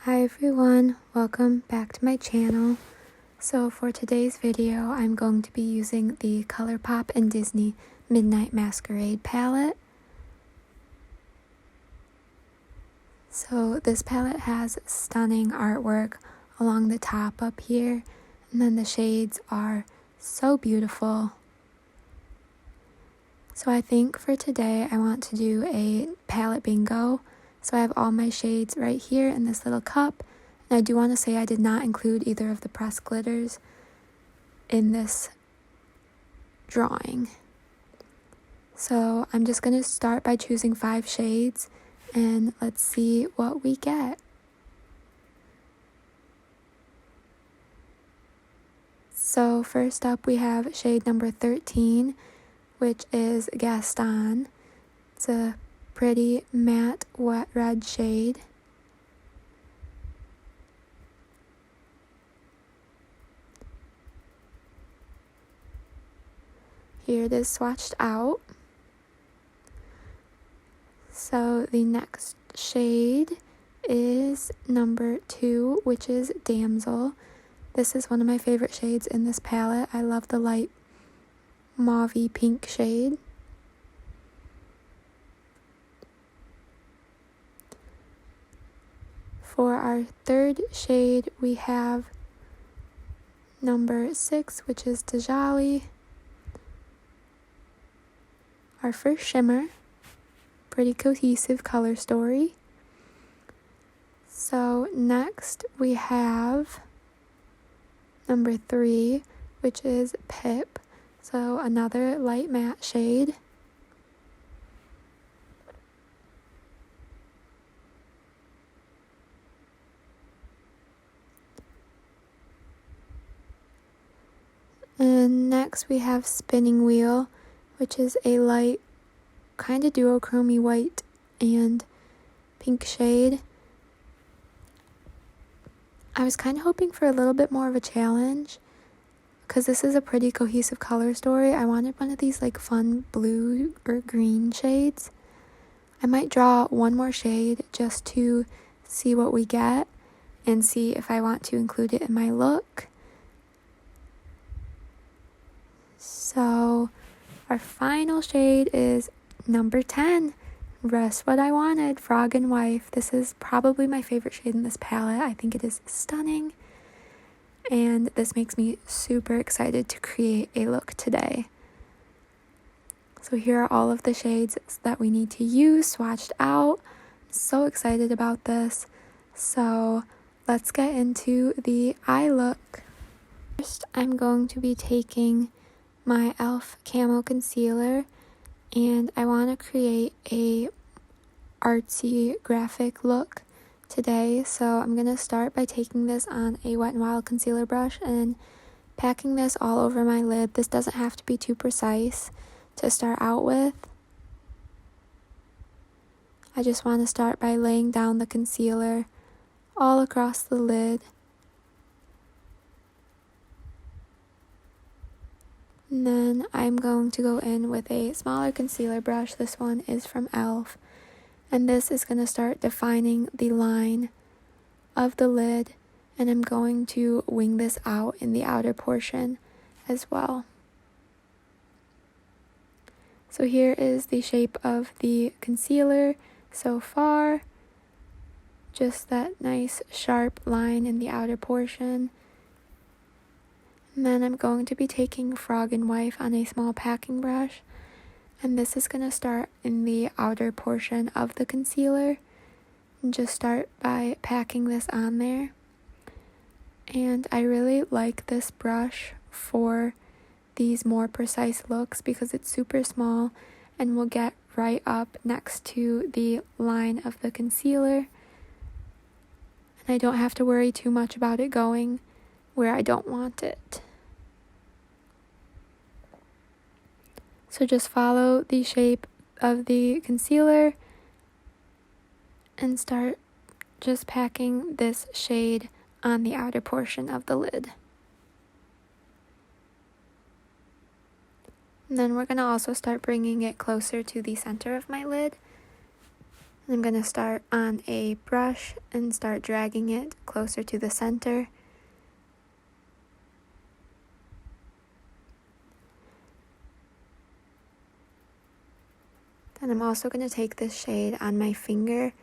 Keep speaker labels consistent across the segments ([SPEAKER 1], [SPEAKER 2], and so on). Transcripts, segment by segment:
[SPEAKER 1] Hi everyone, welcome back to my channel. So for today's video, I'm going to be using the Colourpop and Disney Midnight Masquerade palette. So this palette has stunning artwork along the top up here, and then the shades are so beautiful. So I think for today I want to do a palette bingo. So I have all my shades right here in this little cup. And I do want to say I did not include either of the pressed glitters in this drawing. So I'm just going to start by choosing 5 shades and let's see what we get. So first up we have shade number 13, which is Gaston. It's a pretty matte wet red shade. Here it is swatched out. So the next shade is number 2, which is Damsel. This is one of my favorite shades in this palette. I love the light mauvey pink shade. For our third shade, we have number 6, which is Dajali. Our first shimmer, pretty cohesive color story. So next we have number 3, which is Pip. So another light matte shade. And next we have Spinning Wheel, which is a light, kind of duochrome-y white and pink shade. I was kind of hoping for a little bit more of a challenge, because this is a pretty cohesive color story. I wanted one of these like fun blue or green shades. I might draw one more shade just to see what we get and see if I want to include it in my look. So our final shade is number 10, Rest What I Wanted, Frog and Wife. This is probably my favorite shade in this palette. I think it is stunning, and this makes me super excited to create a look today. So here are all of the shades that we need to use swatched out. I'm so excited about this. So let's get into the eye look. First, I'm going to be taking my e.l.f. Camo Concealer, and I want to create a artsy graphic look today. So I'm going to start by taking this on a Wet n Wild concealer brush and packing this all over my lid. This doesn't have to be too precise to start out with. I just want to start by laying down the concealer all across the lid. And then I'm going to go in with a smaller concealer brush. This one is from e.l.f. And this is going to start defining the line of the lid. And I'm going to wing this out in the outer portion as well. So here is the shape of the concealer so far. Just that nice sharp line in the outer portion. And then I'm going to be taking Frog and Wife on a small packing brush. And this is going to start in the outer portion of the concealer. And just start by packing this on there. And I really like this brush for these more precise looks because it's super small and will get right up next to the line of the concealer. And I don't have to worry too much about it going where I don't want it. So just follow the shape of the concealer and start just packing this shade on the outer portion of the lid. And then we're going to also start bringing it closer to the center of my lid. I'm going to start on a brush and start dragging it closer to the center. Then I'm also going to take this shade on my finger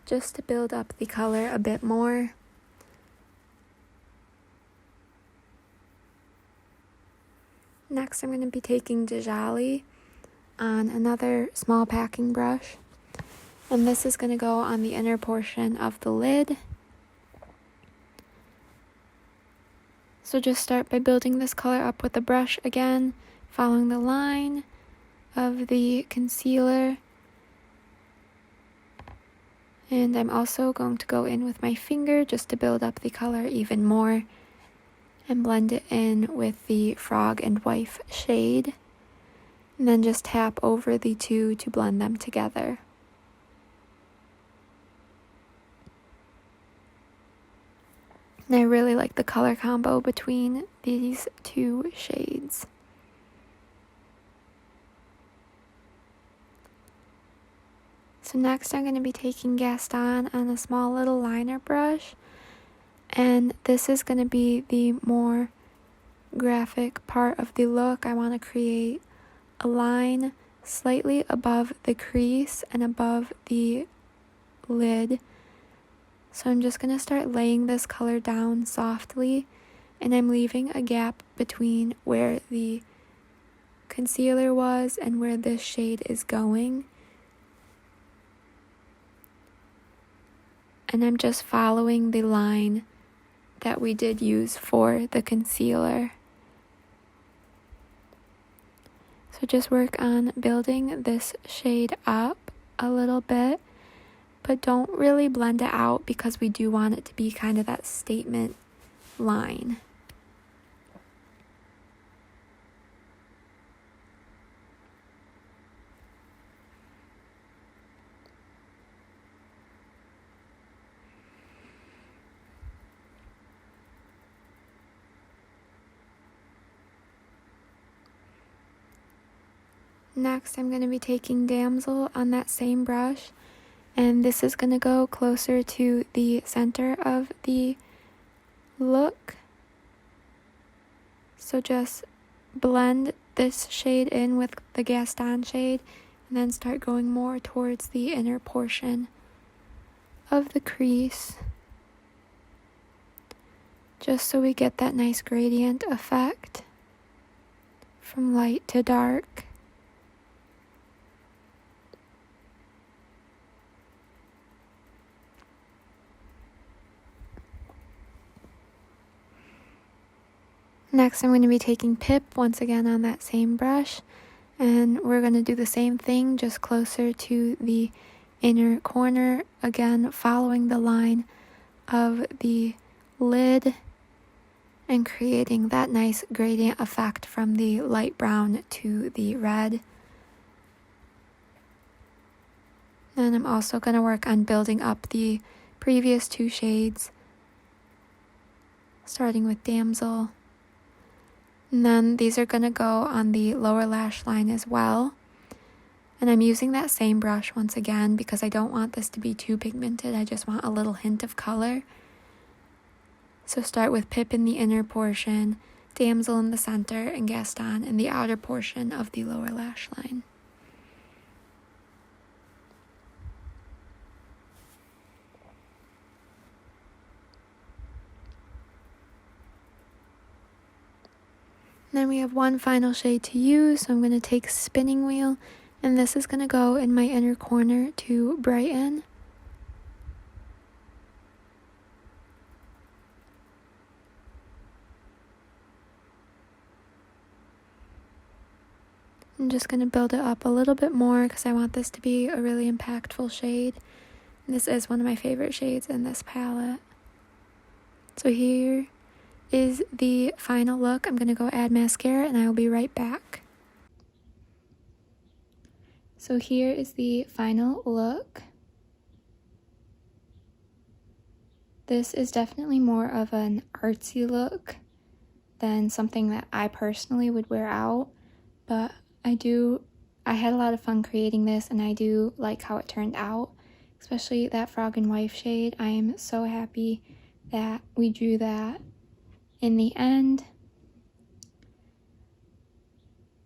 [SPEAKER 1] just to build up the color a bit more. Next, I'm going to be taking Dijali on another small packing brush. And this is going to go on the inner portion of the lid. So just start by building this color up with the brush again, following the line of the concealer. And I'm also going to go in with my finger just to build up the color even more and blend it in with the Frog and Wife shade. And then just tap over the two to blend them together. And I really like the color combo between these two shades. So next I'm going to be taking Gaston on a small little liner brush. And this is going to be the more graphic part of the look. I want to create a line slightly above the crease and above the lid. So I'm just going to start laying this color down softly, and I'm leaving a gap between where the concealer was and where this shade is going. And I'm just following the line that we did use for the concealer. So just work on building this shade up a little bit, but don't really blend it out because we do want it to be kind of that statement line. Next, I'm going to be taking Damsel on that same brush, and this is going to go closer to the center of the look. So just blend this shade in with the Gaston shade, and then start going more towards the inner portion of the crease, just so we get that nice gradient effect from light to dark. Next, I'm going to be taking Pip once again on that same brush, and we're going to do the same thing, just closer to the inner corner, again following the line of the lid and creating that nice gradient effect from the light brown to the red. And I'm also going to work on building up the previous two shades, starting with Damsel. And then these are going to go on the lower lash line as well. And I'm using that same brush once again because I don't want this to be too pigmented. I just want a little hint of color. So start with Pip in the inner portion, Damsel in the center, and Gaston in the outer portion of the lower lash line. Then we have one final shade to use, so I'm going to take Spinning Wheel, and this is going to go in my inner corner to brighten. I'm just going to build it up a little bit more because I want this to be a really impactful shade. And this is one of my favorite shades in this palette. So here is the final look. I'm going to go add mascara and I will be right back. So here is the final look. This is definitely more of an artsy look than something that I personally would wear out, but I had a lot of fun creating this and I do like how it turned out. especially that Frog and Wife shade. I am so happy that we drew that in the end.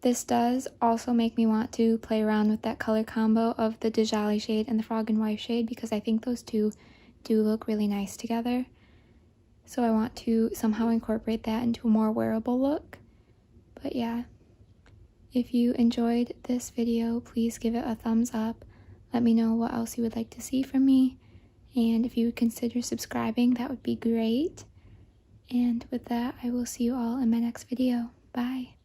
[SPEAKER 1] This does also make me want to play around with that color combo of the Dijali shade and the Frog and Wife shade, because I think those two do look really nice together. So I want to somehow incorporate that into a more wearable look. But yeah, if you enjoyed this video, please give it a thumbs up. Let me know what else you would like to see from me. And if you would consider subscribing, that would be great. And with that, I will see you all in my next video. Bye.